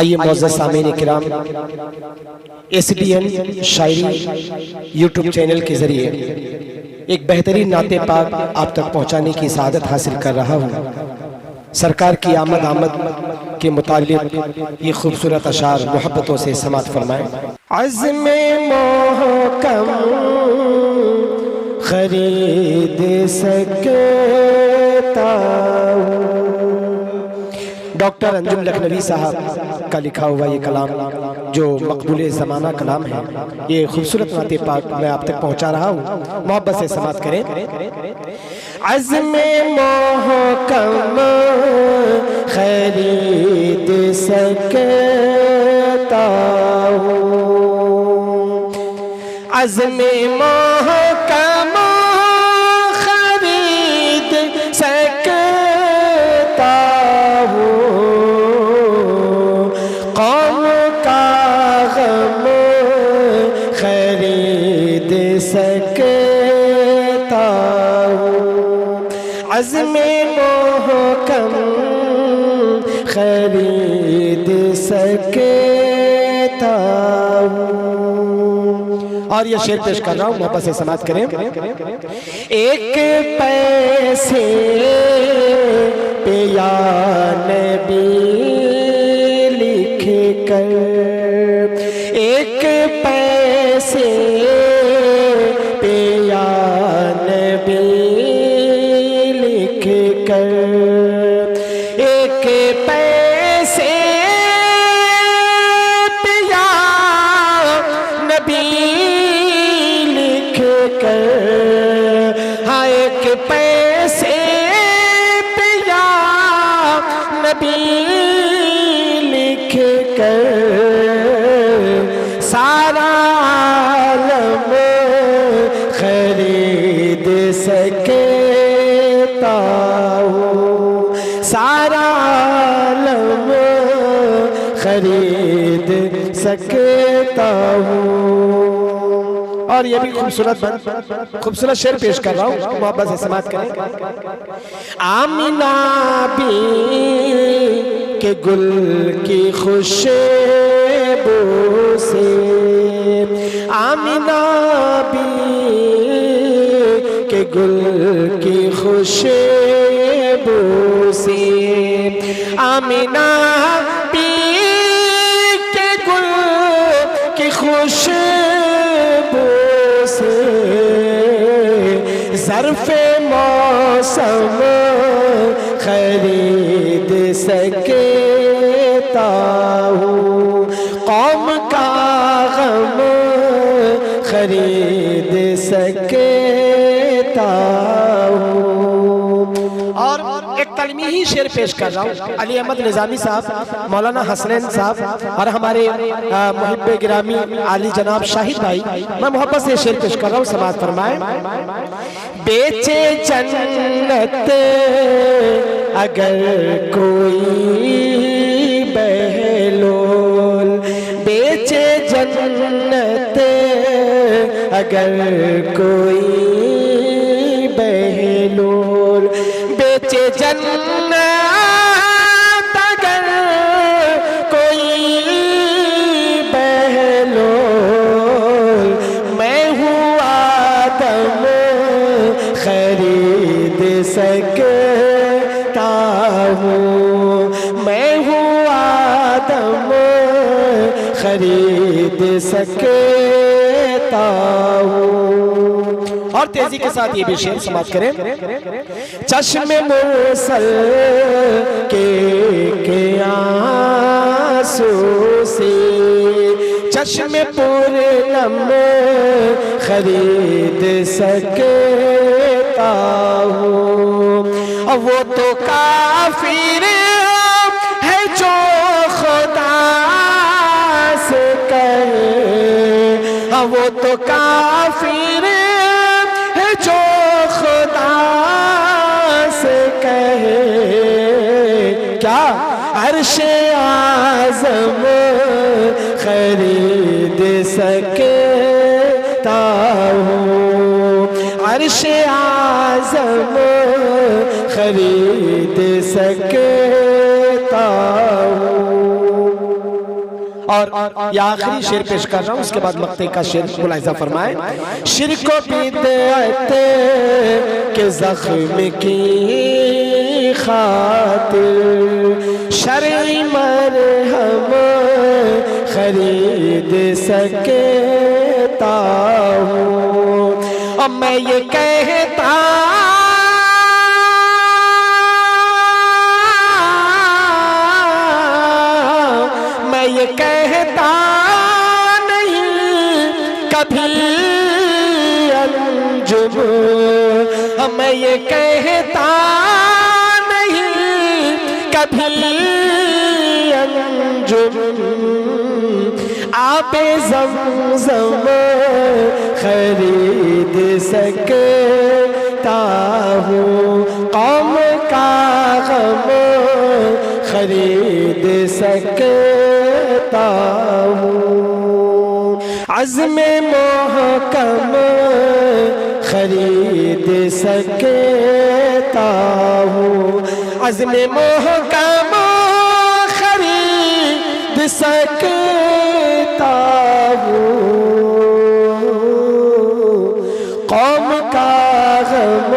آئیے معزز سامعین کرام، SDN شاعری یوٹیوب چینل کے ذریعے ایک بہترین نعت پاک آپ تک پہنچانے کی سعادت حاصل کر رہا ہوں۔ سرکار کی آمد کے متعلق یہ خوبصورت اشعار محبتوں سے سماعت فرمائیں۔ عزم محکم خرید سکتا ہوں۔ ڈاکٹر انجم لکھنوی صاحب کا لکھا ہوا یہ کلام جو مقبول زمانہ کلام ہے، یہ خوبصورت نعت پاک میں آپ تک پہنچا رہا ہوں، محبت سے سماعت کریں۔ عزم محکم خرید سکتا ہوں، عزم محکم خرید سکتا ہوں، قوم کا غم خرید سکتا ہوں، عزم محکم خرید سکتا ہوں۔ اور یہ شعر پیش کر رہا ہوں، محبت سے سماعت کریں۔ ایک پیسے پہ یا نبی لکھ کر، ایک پیسے پہ یا نبی لکھ کر، ایک پیسے پہ یا نبی لکھ کر، ہاں ایک پیسے پہ یا نبی لکھ کر سارا عالم خرید سکتا ہوں، سارا عالم خرید سکتا ہوں۔ اور یہ بھی خوبصورت شعر پیش کر رہا ہوں، محبت سے سماعت کریں۔ آمینہ بی کے گل کی خوشبو سے، آمینہ بی کے گل کی خوشبو سے، آمینہ بی کے گل کی خوشبو سے، ظرف موسم خرید سکتا ہوں، قوم کا غم خرید سکتا ہوں۔ اور ایک تعلیمی ہی شعر پیش کر رہا ہوں، علی احمد نظامی صاحب، مولانا حسنین صاحب اور ہمارے محب گرامی عالی جناب شاہد بھائی، میں محبت سے شعر پیش کر رہا ہوں، سماعت فرمائیں۔ بیچے جنت اگر کوئی بہلول، بیچے جنت اگر کوئی بہلول، بیچے جنت اگر کوئی بہلول، میں ہوں آدم خرید سکتا ہوں، میں ہوں آدم خرید سکتا ہوں۔ اور تیزی کے ساتھ یہ بھی شعر سماعت کریں۔ چشم مرسل کے آنسو سے، چشم پورنم خرید سکتا ہوں، وہ تو کافر ہے جو خدا سے کہے، وہ تو کافر ہے جو خدا سے کہے، کیا عرش اعظم خرید سکتا ہوں، عرش اعظم خرید سکتا ہوں۔ اور یہ آخری شعر پیش کر رہا ہوں، اس کے بعد مقطع کا شعر ملاحظہ فرمائیں۔ شرک و بدعت کے زخم کی خاطر شرعی مرہم خرید سکتا ہوں، اور میں یہ کہتا نہیں کبھی انجم، میں یہ کہتا نہیں کبھی انجم، آب زمزم خرید سکتا ہوں، قوم کا غم خرید سکتا ہوں، عزم محکم خرید سکتا ہوں، عزم محکم خرید سکتا ہوں، قوم کا غم